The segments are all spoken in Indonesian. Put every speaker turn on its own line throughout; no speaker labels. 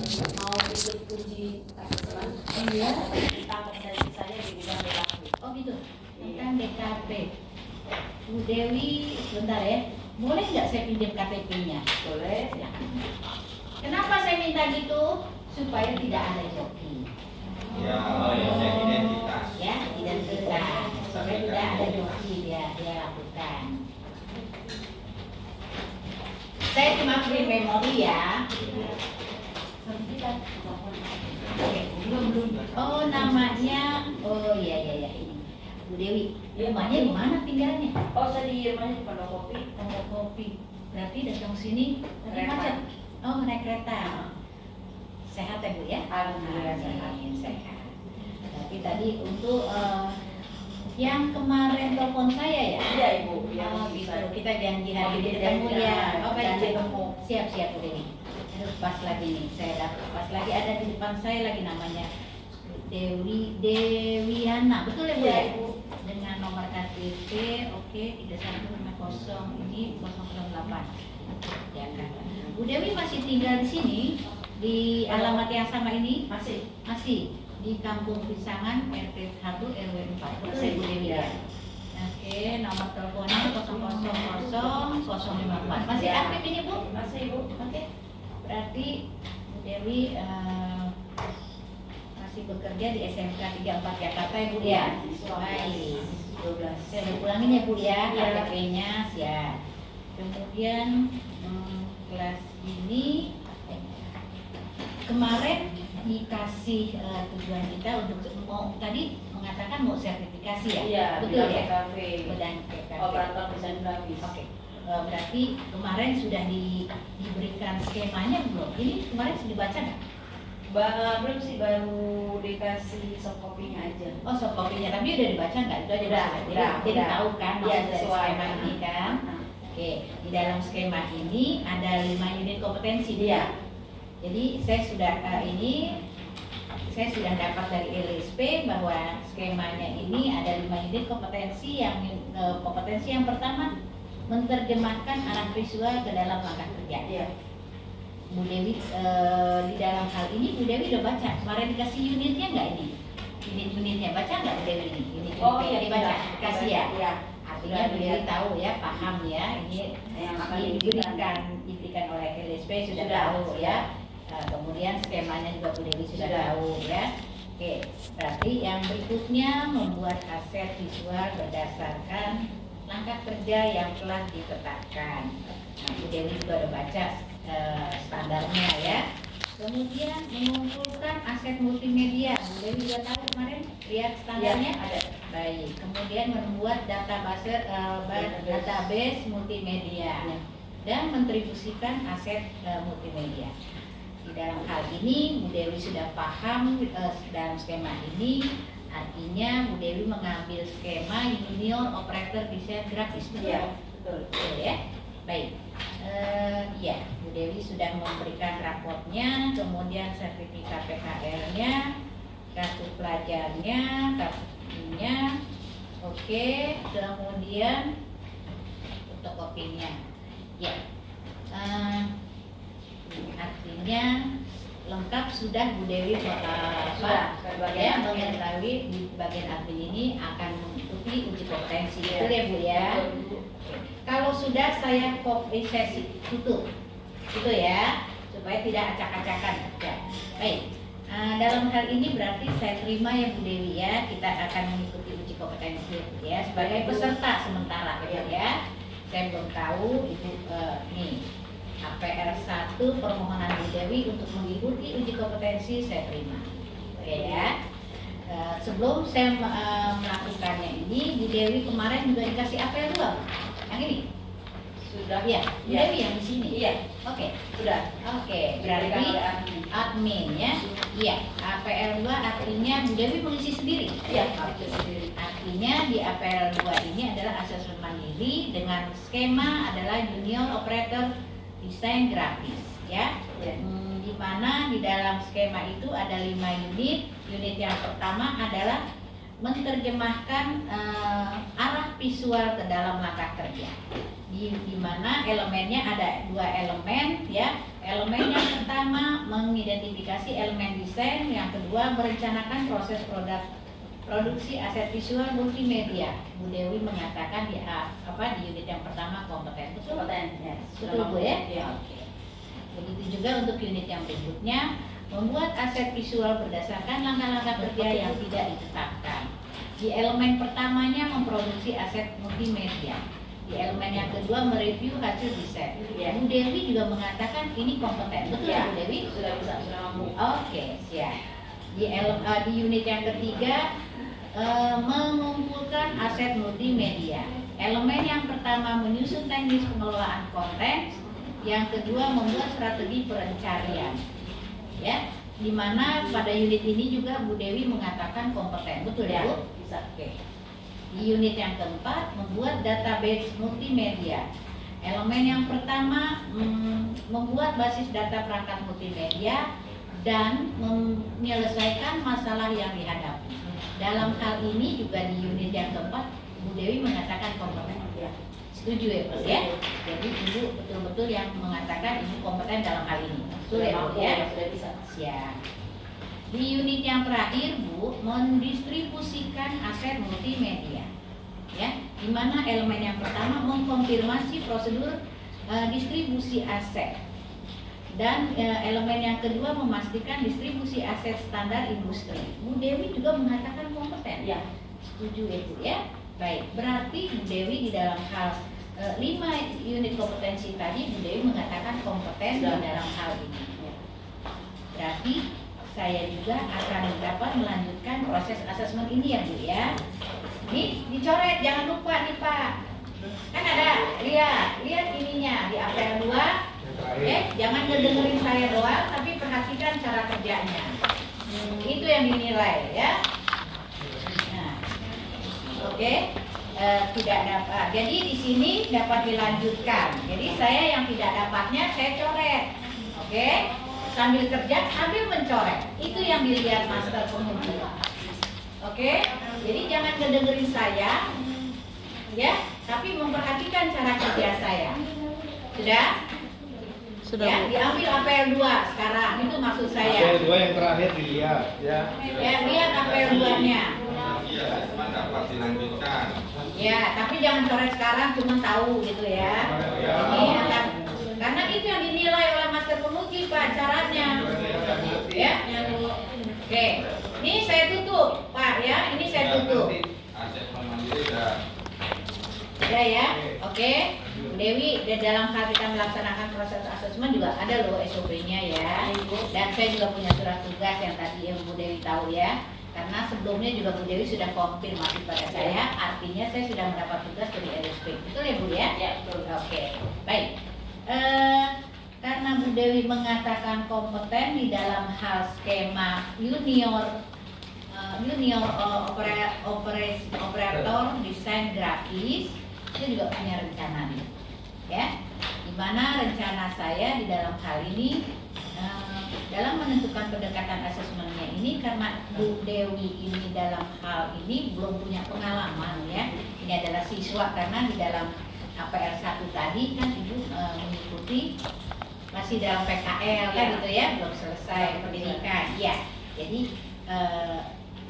mau ikut uji teman
Iya.
tentang kompetensi saya di bidang DKP.
Oh gitu. Tentang DKP. Bu Dewi, sebentar ya. Boleh nggak saya pinjam KTP-nya?
Boleh.
Silakan. Kenapa saya minta gitu? Supaya tidak ada joki.
Ya, cek identitas.
Ya, identitas. Supaya tidak ada joki dia lakukan. Saya cuma free memori ya. Oke, belum. Oh, namanya. Oh iya ini. Bu Dewi. Rumahnya di mana tinggalnya?
Oh, saya di rumahnya di Pondokopi.
Kopi. Berarti datang sini tadi
Kereta.
macet. Oh, naik kereta. Sehat ya Bu ya?
Alhamdulillah sehat.
Sehat. Berarti tadi untuk yang kemarin telepon saya ya?
Iya Ibu.
Oh,
Yang
gitu. Kita janji hari ini ketemu ya. Oh, baik. Siap Bu Dewi. Aduh, pas lagi nih. Saya dapat pas lagi ada di depan saya lagi namanya Dewiana. Betul ya Bu?
Iya
Ya?
Ibu.
Dengan nomor KTP oke 3150 ini 008 ya kan. Bu Dewi masih tinggal di sini di alamat yang sama ini?
Masih.
Di Kampung Pisangan RT 1 RW 4. Betul ya Bu Dewi ya? Oke, nomor teleponnya 000 054. Masih
Ya.
aktif ini Bu?
Masih Ibu.
Oke. Berarti Bu Dewi masih bekerja di SMK 34 Jakarta ya Bu ya? Baik. 12. Saya udah pulangin ya Bu ya,
Ya.
KTP-nya siap. Kemudian kelas ini kemarin dikasih tujuan kita untuk tadi mengatakan mau sertifikasi ya?
Iya.
Betul ya?
DKP.
Bidang DKP.
Operator desain grafis.
Oke. Berarti kemarin sudah diberikan skemanya belum? Ini kemarin sudah dibaca nggak?
Belum sih, baru dikasih soft copy-nya aja.
Oh, soft copy-nya tapi udah dibaca nggak? Itu aja
Udah,
Jadi
udah.
tahu kan
Iya,
maksud dari
sesuai.
skema ini kan? Oke, di dalam skema ini ada 5 unit kompetensi dia. Jadi saya sudah dapat dari LSP bahwa skemanya ini ada 5 unit kompetensi. Kompetensi yang pertama menerjemahkan arah visual ke dalam langkah kerja.
Iya.
Bu Dewi di dalam hal ini Bu Dewi udah baca. Kemarin dikasih unitnya nggak ini? Unit-unitnya baca nggak Bu Dewi ini? Unit
Oh iya,
dibaca,
sudah.
dikasih ya.
Iya.
Artinya Bu Dewi tahu ya, paham ya. Ini
Yang akan
diberikan oleh LSP sudah
Sudah,
tahu
sudah.
ya. Kemudian skemanya juga Bu Dewi sudah
Sudah.
tahu ya. Oke, berarti yang berikutnya membuat aset visual berdasarkan langkah kerja yang telah ditetapkan. Nah, Bu Dewi juga udah baca standarnya ya. Kemudian mengumpulkan aset multimedia. Bu Dewi juga tahu kemarin lihat standarnya ada. Baik. Kemudian membuat database multimedia dan mentribusikan aset multimedia. Di dalam hal ini Bu Dewi sudah paham dalam skema ini. Artinya Bu Dewi mengambil skema junior operator desain grafis.
Iya, betul.
Betul ya. Baik. Ya, Bu Dewi sudah memberikan rapotnya, kemudian sertifikat PKL-nya, kartu pelajarnya, kartunya, oke, kemudian fotokopinya. Ya, artinya lengkap sudah Bu Dewi mengetahui di bagian admin ini akan mengikuti uji kompetensi. Betul ya Bu ya? Kalau sudah saya sesi tutup, itu ya, supaya tidak acak-acakan. Ya. Baik. Dalam hal ini berarti saya terima ya Bu Dewi ya, kita akan mengikuti uji kompetensi ya sebagai peserta sementara gitu ya. Saya belum tahu Ibu nih APR 1 permohonan Bu Dewi untuk mengikuti uji kompetensi saya terima. Oke ya. Sebelum saya melakukannya ini, Bu Dewi kemarin juga dikasih APR 2. Yang ini sudah ya, Bu Dewi yang di sini.
Iya.
Oke.
Sudah.
Oke, berarti admin ya. Iya, APL 2 artinya Bu Dewi mengisi sendiri.
Iya,
Oke. Artinya di APL 2 ini adalah asesmen mandiri dengan skema adalah junior operator desain grafis ya. Di mana di dalam skema itu ada 5 unit. Unit yang pertama adalah menerjemahkan arah visual ke dalam langkah kerja. Di mana elemennya ada 2 elemen ya. Elemen yang pertama mengidentifikasi elemen desain, yang kedua merencanakan proses produksi aset visual multimedia. Bu Dewi mengatakan di unit yang pertama kompeten. Betul?
Kompeten, ya.
Betul Bu ya?
Ya.
Oke. Begitu juga untuk unit yang berikutnya, membuat aset visual berdasarkan langkah-langkah kerja yang tidak ditetapkan. Di elemen pertamanya memproduksi aset multimedia. Di elemen yang kedua mereview hasil desain.
Ya.
Bu Dewi juga mengatakan ini kompeten. Betul ya, Bu Dewi?
Sudah bisa, sudah mampu.
Oke, siap. Di unit yang ketiga mengumpulkan aset multimedia. Elemen yang pertama menyusun teknis pengelolaan konten, yang kedua membuat strategi perencarian. Ya, di mana pada unit ini juga Bu Dewi mengatakan kompeten. Betul ya, Bu?
Bisa.
Oke. Di unit yang keempat membuat database multimedia. Elemen yang pertama membuat basis data perangkat multimedia dan menyelesaikan masalah yang dihadapi. Dalam hal ini juga di unit yang keempat Bu Dewi mengatakan kompeten.
Ya.
Setuju ya Bu ya? Jadi Ibu betul-betul yang mengatakan Ibu kompeten dalam hal ini. Betul ya Bu ya?
Sudah bisa.
Siap. Di unit yang terakhir Bu mendistribusikan aset multimedia. Ya, di mana elemen yang pertama mengkonfirmasi prosedur distribusi aset. Dan elemen yang kedua memastikan distribusi aset standar industri. Bu Dewi juga mengatakan kompeten.
Ya.
Setuju ya Bu ya? Baik, berarti Bu Dewi di dalam hal 5 unit kompetensi tadi Bu Dewi mengatakan kompeten di dalam hal ini. Berarti saya juga akan dapat melanjutkan proses asesmen ini ya Bu ya. Nih dicoret, jangan lupa nih Pak. Kan ada, lihat ininya di APL 2. Jangan ngedengerin saya doang, tapi perhatikan cara kerjanya. Itu yang dinilai ya. Nah, oke. Tidak dapat. Jadi di sini dapat dilanjutkan. Jadi saya yang tidak dapatnya saya coret. Oke. Sambil kerja, sambil mencoret. Itu yang dilihat master penguji. Oke. Jadi jangan ngedengerin saya, ya, tapi memperhatikan cara kerja saya. Sudah?
Sudah
Ya,
Bu.
diambil APL 2 sekarang. Itu maksud saya.
APL 2 yang terakhir dilihat ya.
Ya, lihat APL 2-nya.
Iya, cuma dapat dilanjutkan.
Ya, tapi jangan coret sekarang, cuma tahu gitu ya. Ini akan, karena itu yang dinilai oleh master penguji Pak, caranya. Ya. Oke. Ini saya tutup, Pak ya. Ini saya tutup.
Aset mandiri udah.
Ya. Oke. Bu Dewi, di dalam hal kita melaksanakan proses asesmen juga ada loh SOP-nya ya. Dan saya juga punya surat tugas yang tadi yang Bu Dewi tahu ya. Karena sebelumnya juga Bu Dewi sudah konfirmasi pada saya, artinya saya sudah mendapat tugas dari RSP. Betul ya Bu ya?
Ya, betul.
Oke. Baik. Karena Bu Dewi mengatakan kompeten di dalam hal skema junior operator desain grafis, saya juga punya rencana nih, ya. Dimana rencana saya di dalam hal ini dalam menentukan pendekatan asesmennya ini, karena Bu Dewi ini dalam hal ini belum punya pengalaman ya. Ini adalah siswa, karena di dalam APR 1 tadi kan Ibu mengikuti masih dalam PKL kan gitu ya, belum selesai pendidikan. Ya, jadi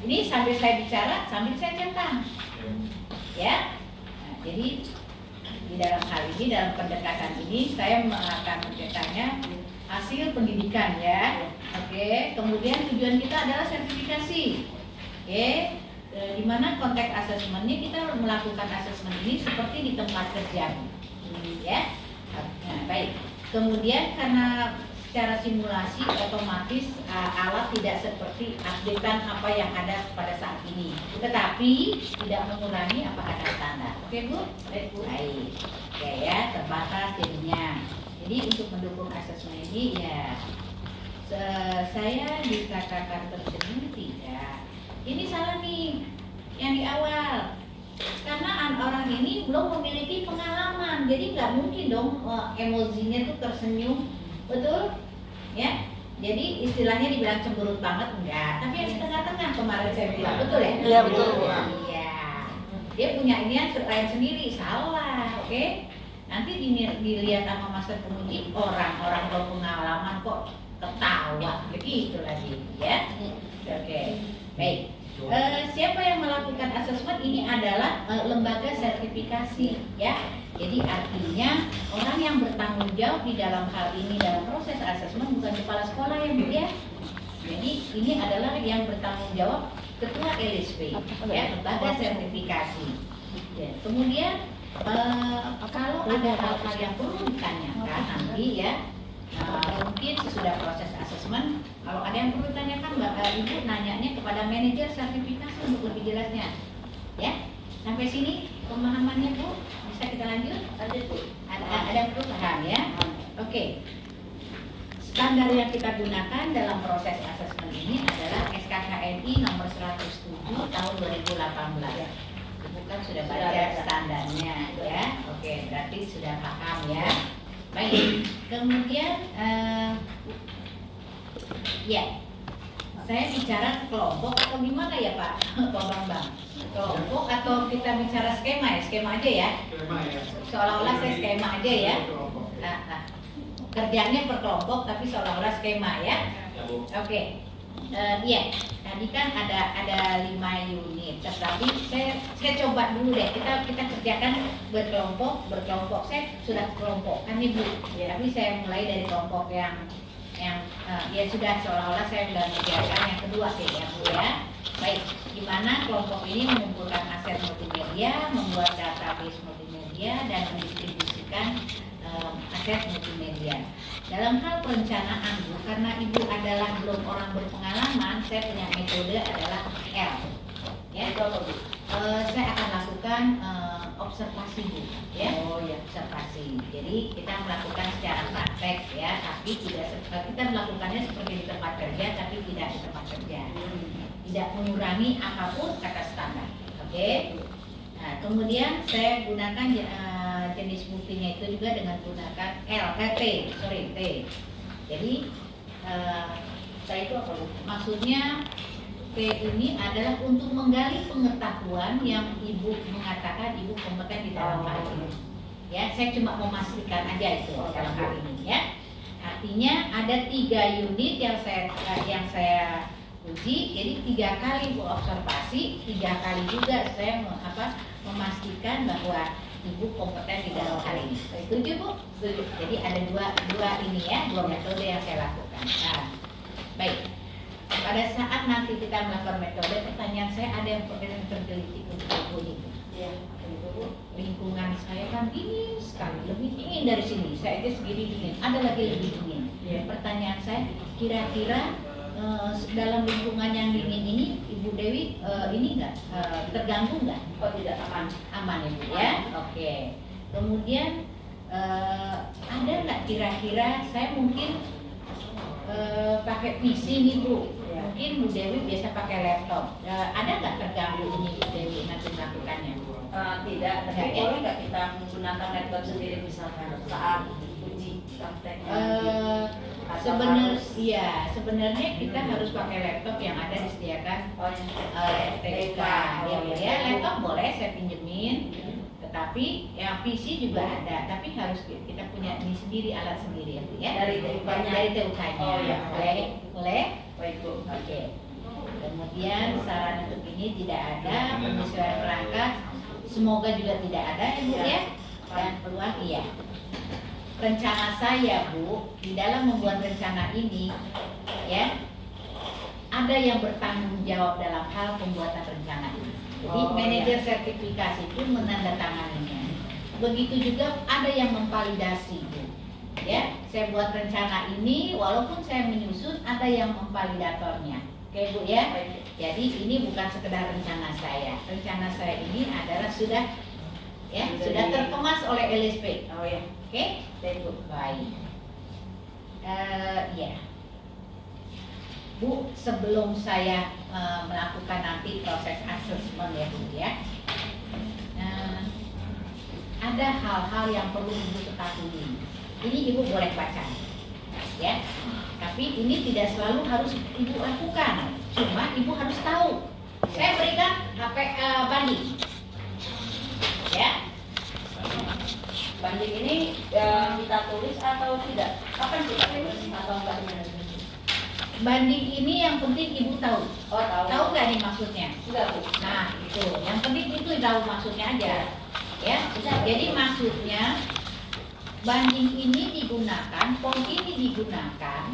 ini sambil saya bicara, sambil saya centang, ya. Nah, jadi di dalam hal ini, dalam pendekatan ini, saya akan mencetaknya hasil pendidikan ya. Oke. Kemudian tujuan kita adalah sertifikasi. Oke. Di mana konteks asesmennya kita melakukan asesmen ini seperti di tempat kerja, ya. Nah, baik. Kemudian karena secara simulasi otomatis alat tidak seperti updatean apa yang ada pada saat ini, tetapi tidak mengurangi apa ada standar. Oke Bu? Baik Bu. Baik. Oke ya, terbatas jadinya. Jadi untuk mendukung asesmen ini ya saya dikatakan tersenyum tidak. Ini salah nih yang di awal. Karena orang ini belum memiliki pengalaman, jadi nggak mungkin dong emosinya tuh tersenyum, betul? Ya, jadi istilahnya dibilang cemberut banget enggak, tapi yang di tengah-tengah kemarin saya bilang, betul ya?
Iya, betul.
Iya, dia punya ini yang lain sendiri, salah, oke? Nanti dilihat sama master penguji, orang-orang berpengalaman kok ketawa begitu lagi, ya. Oke, baik. Siapa yang melakukan asesmen ini adalah lembaga sertifikasi, ya. Jadi artinya orang yang bertanggung jawab di dalam hal ini dalam proses asesmen bukan kepala sekolah ya Bu ya. Jadi ini adalah yang bertanggung jawab ketua LSP, ya, lembaga sertifikasi. Ya. Kemudian kalau ada hal-hal yang perlu ditanyakan nanti ya. Mungkin sesudah proses asesmen, kalau ada yang perlu ditanyakan, Ibu nanyanya kepada manajer sertifikasi untuk lebih jelasnya. Ya, sampai sini pemahamannya Bu, bisa kita lanjut? Lanjut Bu. Ada yang perlu paham ya? Oke. Standar yang kita gunakan dalam proses asesmen ini adalah SKKNI nomor 107 tahun 2018. Ibu kan sudah baca standarnya ya. Oke, berarti sudah paham ya. Baik, kemudian ya, saya bicara kelompok atau gimana ya Pak Bambang? Kelompok atau kita bicara skema ya? Skema aja ya?
Skema ya.
Seolah-olah saya skema aja ya? Kerjanya per kelompok tapi seolah-olah skema ya?
Ya Bu.
Oke, iya. Tadi kan ada 5 unit, tetapi saya coba dulu deh. Kita kerjakan berkelompok. Saya sudah kelompok kan Ibu. Ya, tapi saya mulai dari kelompok yang ya sudah seolah-olah saya sudah mengerjakan yang kedua sih ya Bu ya. Baik, gimana kelompok ini mengumpulkan aset multimedia, membuat database multimedia dan mendistribusikan aset multimedia. Dalam hal perencanaan Bu, karena Ibu adalah belum orang berpengalaman, saya punya metode adalah L. Ya, saya akan lakukan observasi Bu, ya. Oh ya, observasi. Jadi kita melakukan secara praktek ya, tapi kita melakukannya seperti di tempat kerja, tapi tidak di tempat kerja. Tidak mengurangi apapun kata standar. Oke. Nah, kemudian saya gunakan jenis buktinya itu juga dengan gunakan T. Jadi saya itu apa? Maksudnya P ini adalah untuk menggali pengetahuan yang Ibu mengatakan Ibu kompeten di dalam hal ini. Ya, saya cuma memastikan aja itu dalam hal ini ya. Artinya ada 3 unit yang saya uji, jadi 3 kali Bu observasi, 3 kali juga saya memastikan bahwa Ibu kompeten di dalam hal ini. Setuju Bu? Setuju. Jadi ada dua ini ya, 2 metode yang saya lakukan. Nah, baik. Pada saat nanti kita melakukan metode, pertanyaan saya ada yang tergelitik untuk Ibu ini. Ya, Bu. Lingkungan saya kan dingin sekali, lebih dingin dari sini. Saya aja segini dingin, ada lagi lebih dingin. Ya. Pertanyaan saya, kira-kira dalam lingkungan yang dingin ini Ibu Dewi ini enggak terganggu enggak? Oh tidak, aman ya Bu ya. Oke. Kemudian ada nggak kira-kira saya mungkin pakai PC nih Bu? Mungkin Bu Dewi biasa pakai laptop. Ada nggak terganggu ini Bu Dewi nanti melakukannya?
Tidak, tapi boleh nggak kita menggunakan laptop sendiri misalkan saat uji praktek?
Sebenarnya kita harus pakai laptop yang ada disediakan FTK. Ya, laptop boleh saya pinjemin, tetapi yang PC juga ada, tapi harus kita punya ini sendiri, alat sendiri ya. Dari TUK-nya. Oh ya, boleh. Baik Bu. Oke. Kemudian saran untuk ini tidak ada, penyesuaian perangkat semoga juga tidak ada ya Bu ya. Dan peluang iya. Rencana saya Bu, di dalam membuat rencana ini ya, ada yang bertanggung jawab dalam hal pembuatan rencana ini. Jadi manajer sertifikasi pun menandatanganinya. Begitu juga ada yang memvalidasi Bu. Ya, saya buat rencana ini walaupun saya menyusun, ada yang memvalidatornya. Oke Bu ya. Jadi ini bukan sekedar rencana saya. Rencana saya ini adalah sudah terkemas oleh LSP. Oh ya. Oke, baik. Ya, Bu, sebelum saya melakukan nanti proses asesmen ya Bu ya, ada hal-hal yang perlu Ibu ketahui. Ini Ibu boleh baca, ya. Tapi ini tidak selalu harus Ibu lakukan. Cuma Ibu harus tahu. Saya berikan HP banding, ya.
Banding ini kita tulis atau tidak? Kapan kita tulis atau enggak?
Banding ini yang penting ibu tahu.
Oh, tahu.
Tahu nggak nih maksudnya?
Enggak, Bu.
Nah itu, yang penting itu tahu maksudnya aja. Ya, jadi maksudnya banding ini digunakan, form ini digunakan.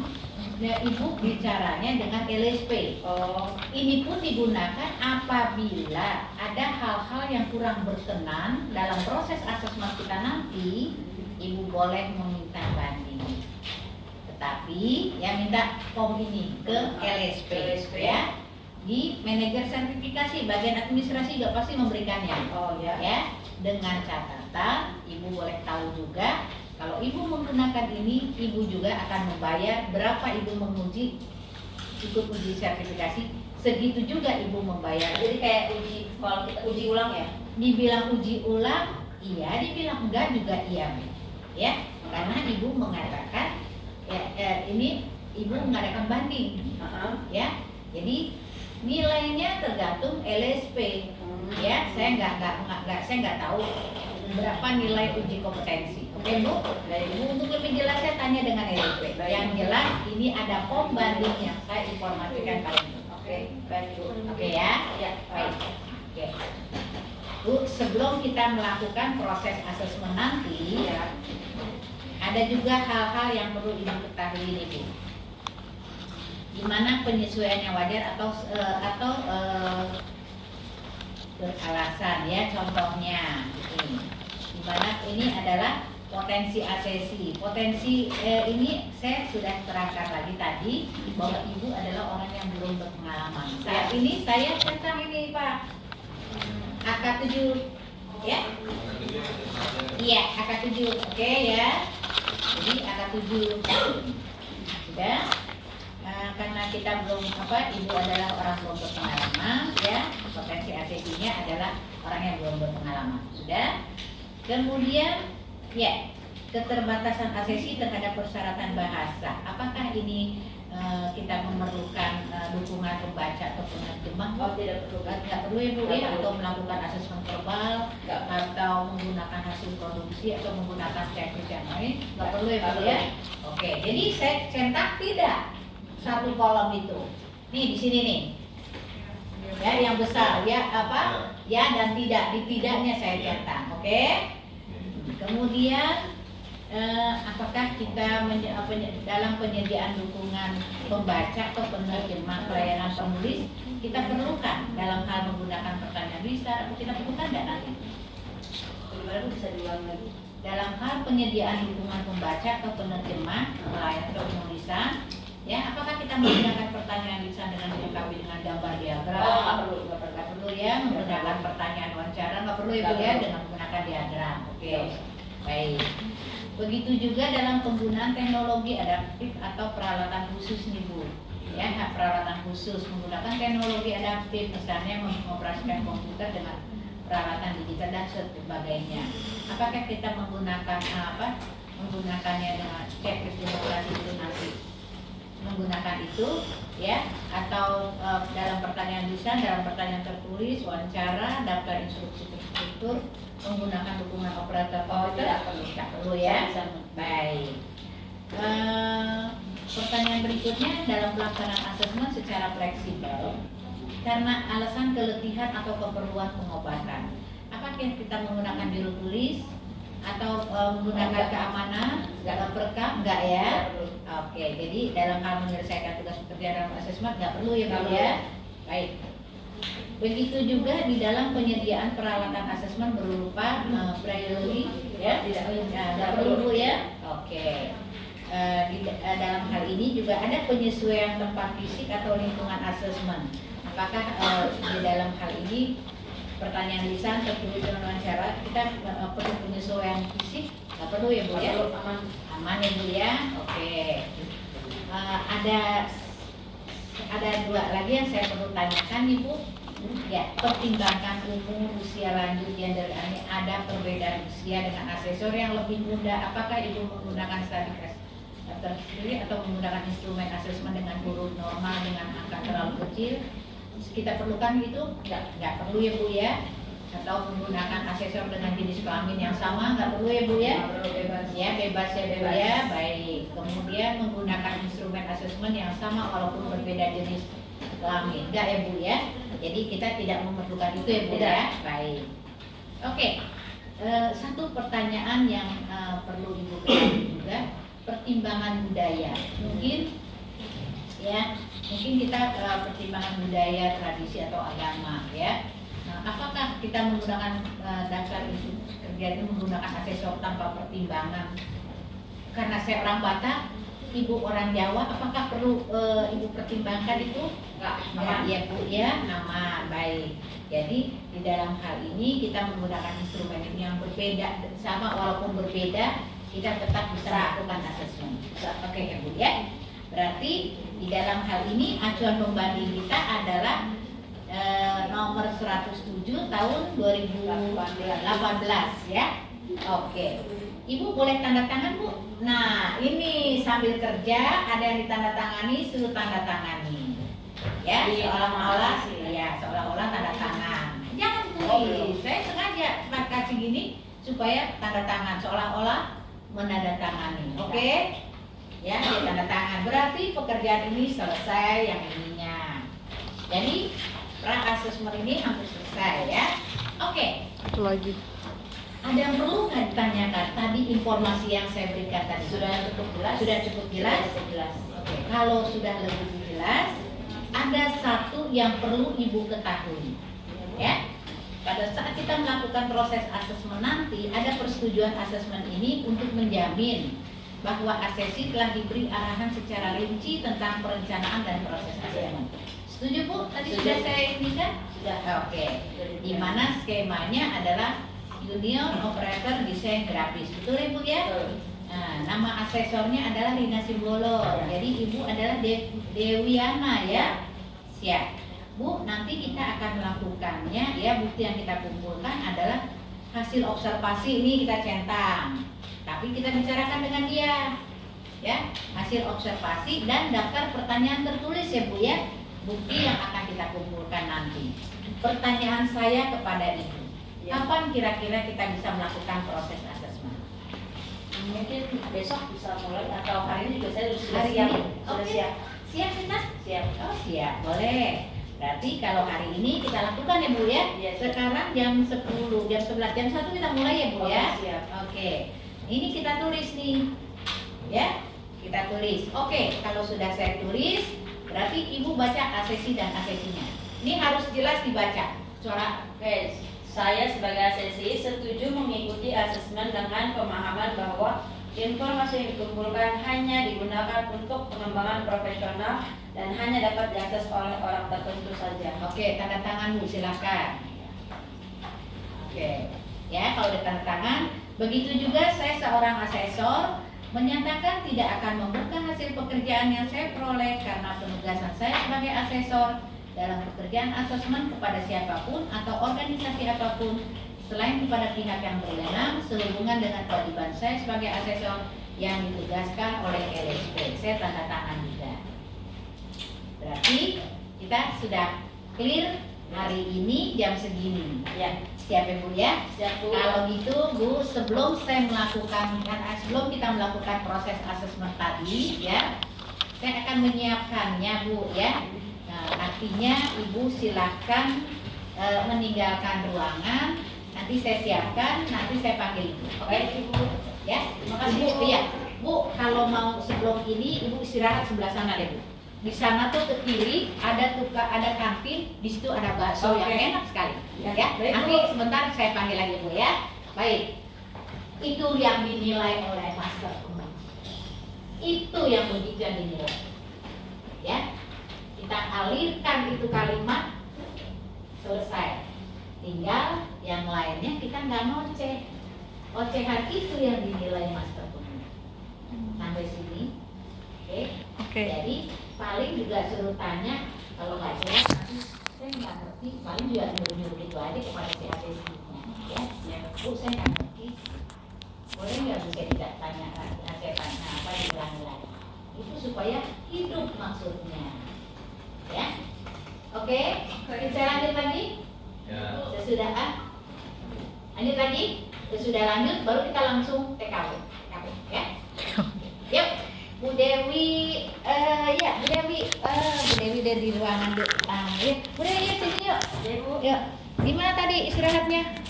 Ya, ibu bicaranya dengan LSP.
Oh,
Ini pun digunakan apabila ada hal-hal yang kurang berkenan dalam proses asesmen kita nanti, ibu boleh meminta banding. Tetapi yang minta form ini ke LSP, ya. Di manajer sertifikasi, bagian administrasi juga pasti memberikannya.
oh ya.
Ya, dengan catatan ibu boleh tahu juga kalau ibu menggunakan ini, ibu juga akan membayar berapa ibu menguji ikut uji sertifikasi, segitu juga ibu membayar.
Jadi kayak uji, kalau kita uji ulang ya?
Dibilang uji ulang, iya, dibilang enggak juga iya, ya, karena ibu mengatakan ini ibu mengadakan banding, ya, jadi nilainya tergantung LSP, ya, saya nggak tahu berapa nilai uji kompetensi. Oke Bu, dari ibu untuk lebih jelasnya tanya dengan LSP. Yang jelas ini ada form banding yang saya informasikan pada ibu.
Oke, baik Bu.
Oke ya?
Ya,
Baik. Oke. Bu, sebelum kita melakukan proses asesmen nanti,
ya.
ada juga hal-hal yang perlu ibu ketahui nih Bu. Gimana penyesuaian yang wajar atau beralasan ya, contohnya ini. Dimana ini adalah potensi asesi. Potensi ini saya sudah terangkan lagi tadi bahwa ibu adalah orang yang belum berpengalaman. Saat ini saya tentang ini Pak, AK7 ya. Iya, AK7. Oke ya. Jadi AK7 sudah. Karena kita belum ibu adalah orang belum berpengalaman ya, potensi asesinya adalah orang yang belum berpengalaman. Sudah. Kemudian ya, keterbatasan asesi terhadap persyaratan bahasa. Apakah ini kita memerlukan dukungan pembaca atau penerjemah?
Oh, tidak perlu.
Nggak perlu ya Bu ya, atau melakukan asesmen verbal,
Nggak.
atau menggunakan hasil produksi atau menggunakan checklist yang lain, nggak perlu ya Bu ya. Oke, jadi saya centang tidak satu kolom itu. Nih di sini nih. Ya, yang besar ya ya dan tidak, di tidaknya saya centang. Oke. Kemudian apakah kita dalam penyediaan dukungan pembaca atau penerjemah pelayanan penulis kita perlukan dalam hal menggunakan pertanyaan lisan atau kita perlukan nggak nanti?
Bagaimana bisa diulang lagi?
Dalam hal penyediaan dukungan pembaca atau penerjemah pelayanan atau penulisan, ya, apakah kita menggunakan pertanyaan lisan dengan dilengkapi dengan gambar diagram?
Oh, nggak perlu.
Nggak perlu ya, menggunakan pertanyaan wawancara nggak perlu ya Bu ya, dengan menggunakan diagram. Oke, baik. Begitu juga dalam penggunaan teknologi adaptif atau peralatan khusus nih Bu. Ya, peralatan khusus menggunakan teknologi adaptif, misalnya mengoperasikan komputer dengan peralatan digital dan sebagainya. Apakah kita menggunakan menggunakannya dengan checklist demokrasi itu nanti? Menggunakan itu ya, atau dalam pertanyaan lisan, dalam pertanyaan tertulis, wawancara, daftar instruksi terstruktur, menggunakan dukungan operator komputer? Tidak perlu ya. Baik. Pertanyaan berikutnya, dalam pelaksanaan asesmen secara fleksibel karena alasan keletihan atau keperluan pengobatan, apakah kita menggunakan biru tulis atau menggunakan keamanan, perekam, enggak ya? Oke, jadi dalam hal menyelesaikan tugas pekerjaan dalam asesmen nggak perlu ya Bu ya. Baik. Begitu juga di dalam penyediaan peralatan asesmen berupa braille ya, tidak perlu Bu ya. Oke. Dalam hal ini juga ada penyesuaian tempat fisik atau lingkungan asesmen. Apakah di dalam hal ini pertanyaan lisan tertulis dan wawancara kita perlu penyesuaian fisik? Nggak perlu ya Bu ya? Aman ya Bu ya. Oke. Ada dua lagi yang saya perlu tanyakan nih Bu. Ya, pertimbangkan umur, usia lanjut, gender, ada perbedaan usia dengan asesor yang lebih muda. Apakah Ibu menggunakan statistik tersendiri atau menggunakan instrumen asesmen dengan huruf normal dengan angka terlalu kecil? Kita perlukan itu? Nggak perlu ya Bu ya. atau menggunakan asesor dengan jenis kelamin yang sama, nggak perlu ya Bu ya?
Bebas.
Ya, bebas ya Bu ya. Baik. Kemudian menggunakan instrumen asesmen yang sama walaupun berbeda jenis kelamin, enggak ya Bu ya? Jadi kita tidak memerlukan itu ya Bu ya. Baik. Oke. Satu pertanyaan yang perlu Ibu ketahui juga, pertimbangan budaya. Mungkin kita pertimbangan budaya, tradisi atau agama ya. Nah, apakah kita menggunakan daftar itu kerja itu menggunakan asesor tanpa pertimbangan? Karena saya orang Batak, Ibu orang Jawa, apakah perlu Ibu pertimbangkan itu? Enggak, ya Bu ya, nama baik. Jadi di dalam hal ini kita menggunakan instrumen ini yang berbeda, sama walaupun berbeda, kita tetap bisa melakukan asesmen. Oke ya Bu ya. Berarti di dalam hal ini acuan pembanding kita adalah nomor 107 tahun 2018 ya. Oke. Ibu boleh tanda tangan Bu? Nah ini sambil kerja ada yang ditandatangani, suruh tanda tangani. Ya, seolah-olah tanda tangan. Jangan tulis. Saya sengaja kasih gini supaya tanda tangan seolah-olah menandatangani. Oke? Ya, dia tanda tangan. Berarti pekerjaan ini selesai yang ininya. Jadi pra-asesmen ini hampir selesai ya. Oke.
Satu lagi.
Ada yang perlu nggak ditanyakan? Tadi informasi yang saya berikan tadi
Sudah cukup jelas?
Sudah cukup jelas? Oke. Kalau sudah lebih jelas, ada satu yang perlu Ibu ketahui. Ya. Pada saat kita melakukan proses asesmen nanti, ada persetujuan asesmen ini untuk menjamin bahwa asesi telah diberi arahan secara rinci tentang perencanaan dan proses asesmen. Setuju Bu? Tadi sudah saya indikan? Sudah. Oke. Di mana skemanya adalah Union Operator Desain Grafis. Betul ya Bu ya? Nah, nama asesornya adalah Rina Simbolon. Jadi Ibu adalah Dewiana ya. Siap. Bu, nanti kita akan melakukannya ya. Bukti yang kita kumpulkan adalah hasil observasi ini kita centang. Tapi kita bicarakan dengan dia. Ya, hasil observasi dan daftar pertanyaan tertulis ya Bu ya. Bukti yang akan kita kumpulkan nanti. Pertanyaan saya kepada Ibu. Kapan kira-kira kita bisa melakukan proses asesmen?
Mungkin besok bisa mulai atau hari ini juga saya sudah
Hari
siap.
ini?
Sudah
Oke.
siap.
Siap kita?
Siap.
Oh siap, boleh. Berarti kalau hari ini kita lakukan ya Bu ya.
Iya, siap.
Sekarang jam 10, jam 11, jam 1 kita mulai ya Bu
Oke,
ya.
siap.
Oke. Ini kita tulis nih. Ya, kita tulis. Oke, kalau sudah saya tulis, berarti Ibu baca asesi dan asesinya. Ini harus jelas dibaca. Suara.
Oke, saya sebagai asesi setuju mengikuti asesmen dengan pemahaman bahwa informasi yang dikumpulkan hanya digunakan untuk pengembangan profesional dan hanya dapat diakses oleh orang tertentu saja.
Oke, tanda tangan Bu, silakan. Oke, ya kalau ada tanda tangan. Begitu juga saya seorang asesor menyatakan tidak akan membuka hasil pekerjaan yang saya peroleh karena penugasan saya sebagai asesor dalam pekerjaan asesmen kepada siapapun atau organisasi apapun selain kepada pihak yang berwenang sehubungan dengan kewajiban saya sebagai asesor yang ditugaskan oleh LSP. Saya tanda tangan juga. Berarti kita sudah clear hari ini jam segini.
Ya,
Siap ya Bu ya?
siap Bu.
Kalau gitu Bu, sebelum kita melakukan proses asesmen tadi ya, saya akan menyiapkannya Bu ya. Nah, artinya Ibu silahkan meninggalkan ruangan. Nanti saya siapkan, nanti saya panggil Ibu. Oke Ibu ya?
Terima kasih,
Ibu,
Bu.
iya. Bu, kalau mau sebelum ini Ibu istirahat sebelah sana deh Bu. Di sana tuh ke kiri ada kantin, di situ ada bakso
Oke.
yang enak sekali.
Ya,
Ya,
baik,
nanti
Bu.
sebentar saya panggil lagi Bu ya. Baik. Itu yang dinilai oleh master. Itu yang begitu yang dinilai. Ya. Kita alirkan itu kalimat selesai. Tinggal yang lainnya kita nggak ngoceh. Ocehan itu yang dinilai master. Sampai sini. Oke.
Oke.
Jadi paling juga suruh tanya kalau nggak jelas nanti saya nggak ngerti, paling juga nyuruh gitu aja kepada si APC-nya ya Bu saya nggak ngerti, boleh nggak bisa tidak tanya lagi, saya tanya apa diulangi lagi, itu supaya hidup maksudnya ya. Oke, saya lanjut lagi
Ya.
sesudah Lanjut lagi. Sudah lanjut, baru kita langsung TKW. TKW ya. Yuk, Bu Dewi, Bu Dewi udah di ruangan dulu. Ya, Bu Dewi sini yuk. Yuk. Gimana tadi istirahatnya?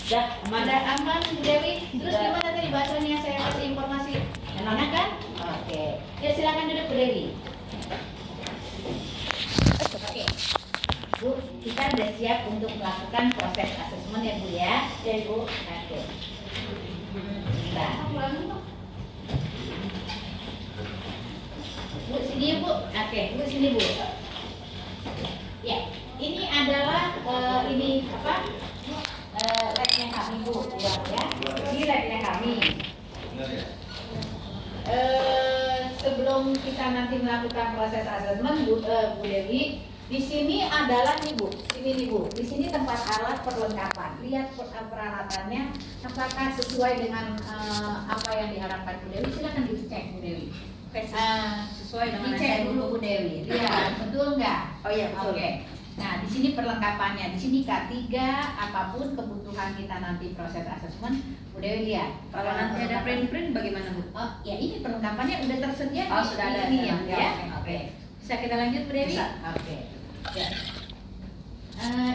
Udah aman Bu Dewi? Terus gimana tadi bahasanya saya kasih informasi? Enak kan? Oke. Ya silakan duduk Bu Dewi. Oke. Bu, kita udah siap untuk melakukan proses asesmen ya Bu ya? Ya Bu. Oke. Nah. Bu sini Bu. Oke, Bu sini Bu. Ya, ini adalah ini apa? Labnya kami Bu, ya. Ini labnya kami.
Benar ya?
Sebelum kita nanti melakukan proses asesmen Bu Dewi, di sini adalah nih Bu, sini nih Bu. Di sini tempat alat perlengkapan. Lihat peralatannya apakah sesuai dengan apa yang diharapkan Bu Dewi. Silakan dicek Bu Dewi.
Sesuai dengan
Dicek dulu Bu Dewi. Lihat betul nggak?
Oh iya, betul.
Oke. Nah, di sini perlengkapannya. Di sini K3, apapun kebutuhan kita nanti proses asesmen, Bu Dewi lihat.
Kalau nanti ada print bagaimana Bu?
Oh, ya ini perlengkapannya udah tersedia
Oh,
di
sudah ada,
ini
sudah.
ya.
Ya,
Oke. Bisa kita lanjut Bu Dewi?
Bisa.
Oke. Ya.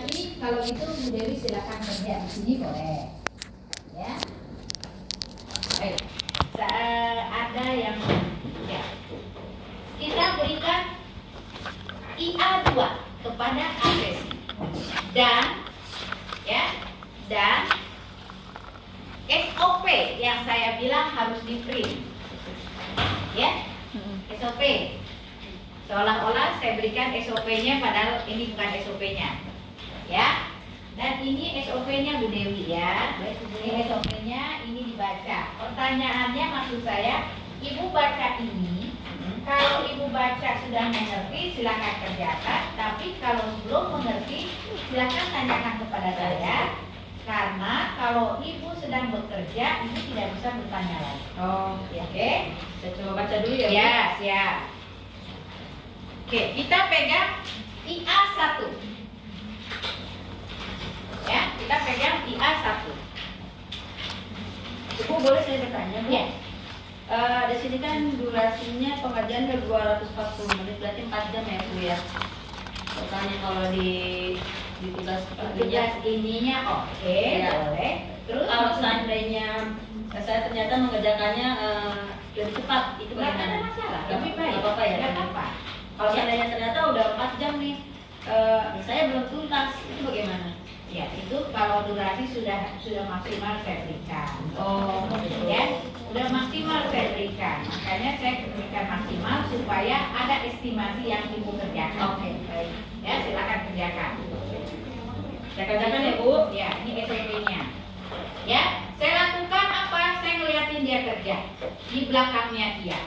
Ini kalau gitu Bu Dewi silakan kerja di sini boleh. Ya. Baik. Ada yang ya. Kita berikan IA2 kepada asesi dan SOP yang saya bilang harus di print ya. SOP seolah-olah saya berikan SOP-nya padahal ini bukan SOP-nya ya. Dan ini SOP-nya Bu Dewi ya. Ini SOP-nya, ini dibaca. Pertanyaannya maksud saya, Ibu baca ini. Kalau Ibu baca sudah mengerti, silakan kerjakan. Tapi kalau belum mengerti, silakan tanyakan kepada saya. Karena kalau Ibu sedang bekerja, Ibu tidak bisa bertanya lagi.
Oh,
Ya, oke?
saya coba baca dulu ya. Bu.
Ya, siap. Oke, kita pegang IA1. Ya, kita pegang IA1.
Bu, boleh saya bertanya Bu?
Ya.
Di sini kan durasinya pengajian ke 240 menit, berarti 4 jam ya Bu ya. Pertanyaan kalau di tugas
Tugas ininya oke,
Ya.
boleh. Terus
kalau seandainya saya ternyata mengerjakannya lebih cepat, itu
nggak ada
bagaimana?
masalah,
Nggak
lebih baik.
apa-apa ya?
Nggak apa-apa.
Kalau seandainya ternyata udah 4 jam nih, saya belum tuntas, itu bagaimana?
Ya, itu kalau durasi sudah maksimal saya berikan.
Oh,
Ya, sudah maksimal saya berikan. Makanya saya berikan maksimal supaya ada estimasi yang Ibu kerjakan.
Oke, baik.
Ya, silakan kerjakan.
Saya kerjakan ya Bu.
Ya, ini SOP-nya. Ya, saya lakukan apa? Saya ngeliatin dia kerja. Di belakangnya dia.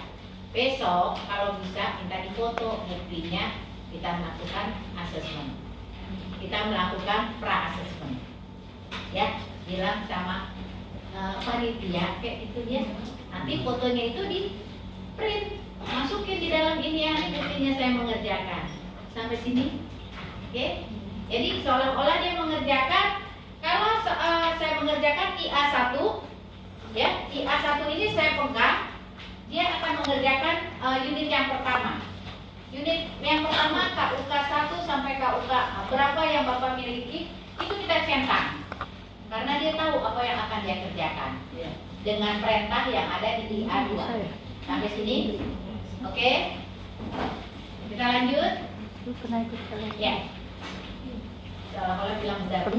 Besok kalau bisa minta difoto buktinya, kita melakukan asesmen. Kita melakukan pra-asesmen. Ya, bilang sama panitia kayak itu dia. Nanti fotonya itu di print, masukin di dalam ini ya, ini buktinya saya mengerjakan. Sampai sini. Oke. Jadi seolah-olah dia mengerjakan. Kalau saya mengerjakan IA1, ya, IA1 ini saya pegang, dia akan mengerjakan unit yang pertama. Unit yang pertama KUK 1 sampai KUK berapa yang Bapak miliki, itu kita centang. Karena dia tahu apa yang akan dia kerjakan.
Ya.
Dengan perintah yang ada di IA2. Sampai sini. Oke. Kita lanjut. Ya. Seolah-olah bilang udah Bu.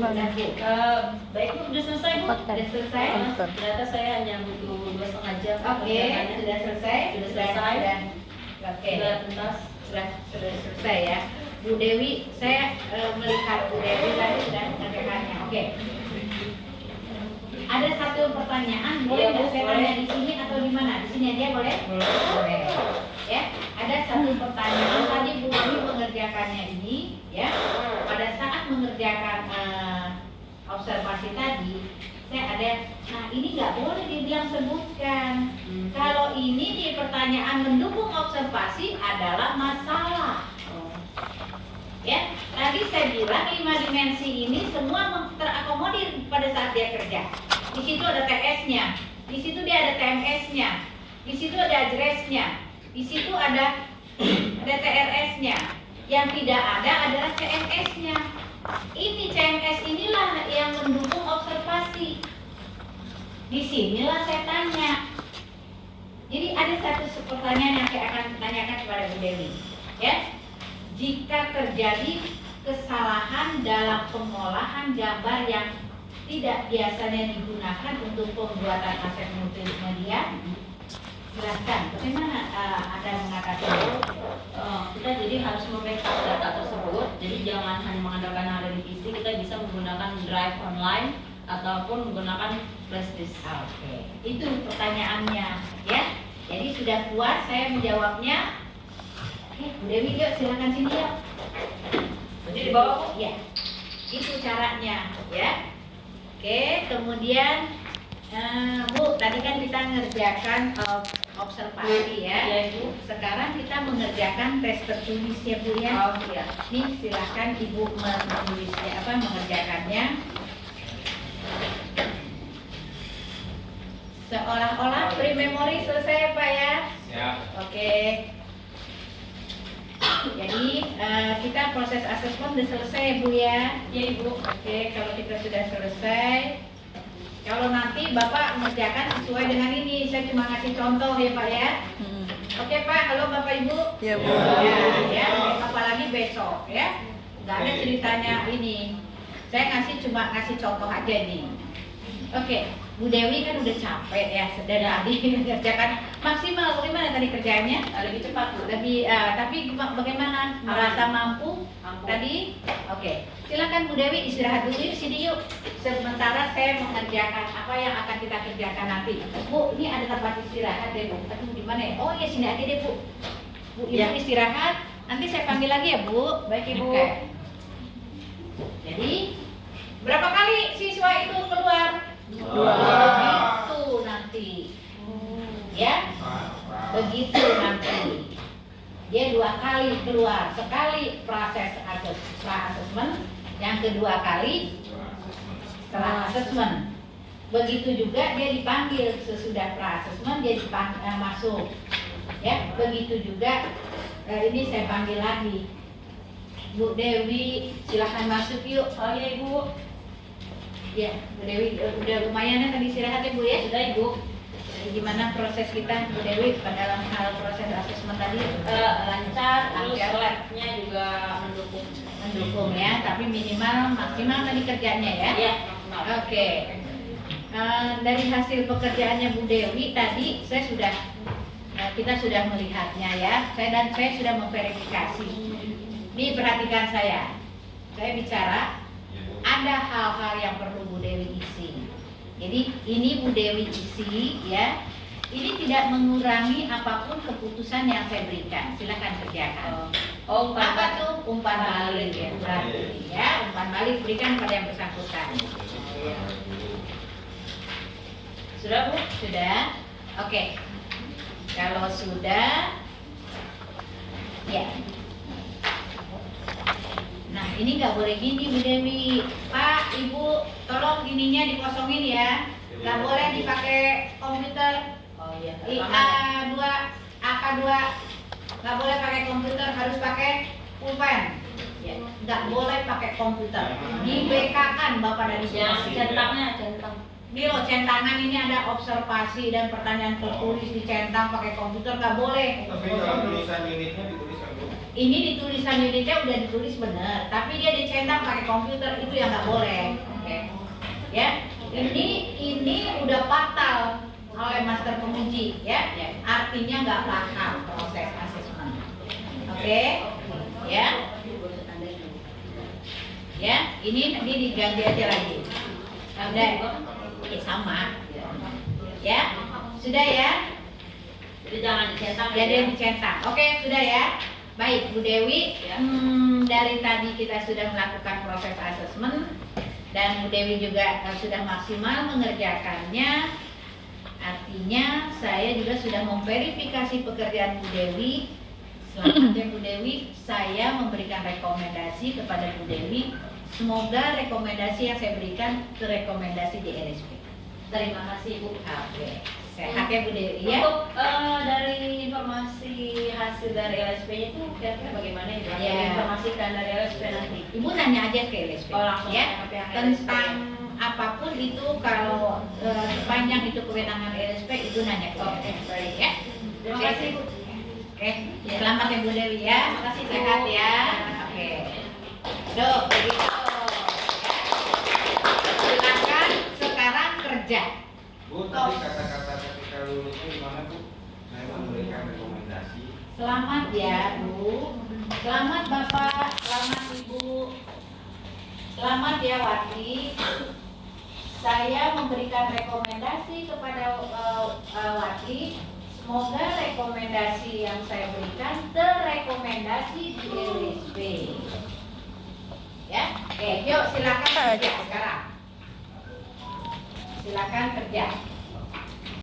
Baik Bu, sudah selesai Bu.
Sudah selesai.
Ternyata saya hanya butuh 2,5 jam.
Oke, sudah selesai.
Sudah selesai.
Oke.
Sudah tuntas.
Sudah selesai ya. Bu Dewi, saya melihat Bu Dewi tadi sudah mengerjakannya. Oke. Ada satu pertanyaan, boleh nggak saya tanya di sini atau di mana? Di sini aja boleh? Boleh. Ya, ada satu pertanyaan tadi Bu Dewi mengerjakannya ini, ya. Pada saat mengerjakan observasi tadi, saya ada, nah ini nggak boleh dibilang sebutkan. Kalau ini di pertanyaan mendukung observasi adalah masalah. Ya, tadi saya bilang 5 dimensi ini semua terakomodir pada saat dia kerja. Di situ ada TS-nya, di situ dia ada TMS-nya, di situ ada address-nya, di situ ada TRS-nya. Yang tidak ada adalah CMS-nya. Ini CMS inilah yang mendukung observasi. Di sinilah saya tanya. Jadi ada satu pertanyaan yang saya akan tanyakan kepada Bu Dewi, ya. Jika terjadi kesalahan dalam pengolahan gambar yang tidak biasanya digunakan untuk pembuatan aset multimedia, silahkan. Bagaimana Anda mengatasi itu?
Kita jadi harus membackup data tersebut. Jadi jangan hanya mengandalkan yang ada di PC, kita bisa menggunakan drive online ataupun menggunakan flash disk.
Oke, itu pertanyaannya, ya. Jadi sudah puas saya menjawabnya. Oke, Bu Dewi, yuk silakan sini yuk.
Jadi di bawah, Bu?
Ya, itu caranya, ya. Oke, kemudian Bu, tadi kan kita mengerjakan observasi ya.
Iya, Ibu.
Sekarang kita mengerjakan tes tertulis ya Bu ya.
Oh iya.
Nih silahkan Ibu menulisnya mengerjakannya. Seolah-olah pre-memory selesai ya Pak ya.
Siap.
Oke. Jadi kita proses asesmen sudah selesai ya Bu ya.
Iya, Ibu.
Oke, kalau kita sudah selesai, kalau nanti Bapak mengerjakan sesuai dengan ini, saya cuma ngasih contoh ya Pak ya. Oke Pak, halo Bapak Ibu.
Iya, Bu.
Ya, apalagi besok ya. Nggak ada ceritanya ini. Saya cuma ngasih contoh aja nih. Oke, Bu Dewi kan udah capek ya, dan tadi mengerjakan maksimal. Bagaimana tadi kerjanya?
Lebih cepat, Bu.
Lebih, tapi bagaimana? Merasa mampu?
Mampu.
Tadi? Oke, silakan Bu Dewi istirahat dulu di sini yuk. Sementara saya mengerjakan apa yang akan kita kerjakan nanti. Bu, ini ada tempat istirahat deh Bu. Aduh, di mana ya? Oh ya sini aja deh Bu. Bu, Ibu
Ya.
istirahat. Nanti saya panggil lagi ya Bu.
Baik, Ibu.
Oke. Jadi berapa kali siswa itu keluar? Begitu nanti. Ya, begitu nanti. Dia 2 kali keluar, sekali proses pra-assessment, yang kedua kali setelah assessment. Begitu juga dia dipanggil sesudah pra-assessment, dia masuk. Ya, begitu juga ini saya panggil lagi. Bu Dewi, silahkan masuk yuk.
Oh iya, Ibu.
Ya, Bu Dewi udah lumayan ya tadi istirahat ya Bu ya.
Sudah, Ibu.
Jadi gimana proses kita Bu Dewi dalam hal proses asesmen tadi?
Lancar, terus
Lancar.
labnya juga mendukung.
Mendukung ya, tapi minimal maksimal tadi kerjanya ya.
Iya,
Oke. Dari hasil pekerjaannya Bu Dewi tadi kita sudah melihatnya ya. Saya sudah memverifikasi. Nih perhatikan saya bicara. Ada hal-hal yang perlu Bu Dewi isi. Jadi ini Bu Dewi isi ya. Ini tidak mengurangi apapun keputusan yang saya berikan. Silakan kerjakan.
Oh,
Apa tuh umpan balik ya? Berarti ya umpan balik berikan pada yang bersangkutan.
Sudah, Bu?
Sudah? Oke. Kalau sudah, ya. Nah ini nggak boleh gini Bu Dewi. Pak, Ibu, tolong ininya dikosongin ya. Nggak boleh dipakai komputer.
Oh iya.
IA2, AK2 nggak boleh pakai komputer, harus pakai pulpen. Ya, nggak boleh pakai komputer. Di BK kan Bapak dari
Yang
sini.
centangnya, centang.
Ini loh centangan ini ada observasi dan pertanyaan tertulis dicentang pakai komputer nggak boleh.
Tapi dalam tulisan unitnya dituliskan Bu.
Ini di tulisan unitnya udah ditulis bener, tapi dia dicentang pakai komputer itu yang nggak boleh. Oke. Ya, ini udah fatal oleh master penguji ya. Artinya nggak bakal proses asesmen. Oke. Ya. Ya, ini diganti aja lagi. Udah. Sama. Ya. Sudah ya.
Jadi jangan dicentang.
Jadi yang dicentang. Oke, sudah ya. Baik, Bu Dewi.
Ya.
Dari tadi kita sudah melakukan proses asesmen dan Bu Dewi juga sudah maksimal mengerjakannya. Artinya saya juga sudah memverifikasi pekerjaan Bu Dewi. Selanjutnya Bu Dewi, saya memberikan rekomendasi kepada Bu Dewi. Semoga rekomendasi yang saya berikan rekomendasi di RSP. Terima kasih Bu. Oke. Sehat ya Bu Dewi ya.
Untuk dari informasi hasil dari LSP-nya itu kira-kira bagaimana ya?
Ya.
Informasikan dari LSP nanti.
Ibu nanya aja ke LSP
Oh, langsung
ya.
ke pihak
Tentang apapun itu kalau sepanjang itu kewenangan LSP itu nanya ke
Oke,
LSP
baik.
ya.
Terima
Oke.
kasih, Bu.
Oke, selamat ya Bu Dewi ya.
Terima kasih, Bu.
Sehat ya. Oke. Dok, begitu. Silakan sekarang kerja.
Bu, tadi kata-kata ketika lulusnya gimana Bu? Saya memberikan rekomendasi.
Selamat ya Bu. Selamat Bapak, selamat Ibu. Selamat ya Wati. Saya memberikan rekomendasi kepada Wati. Semoga rekomendasi yang saya berikan terrekomendasi di LSP. Ya, oke, yuk silakan kerja sekarang. Silakan kerja.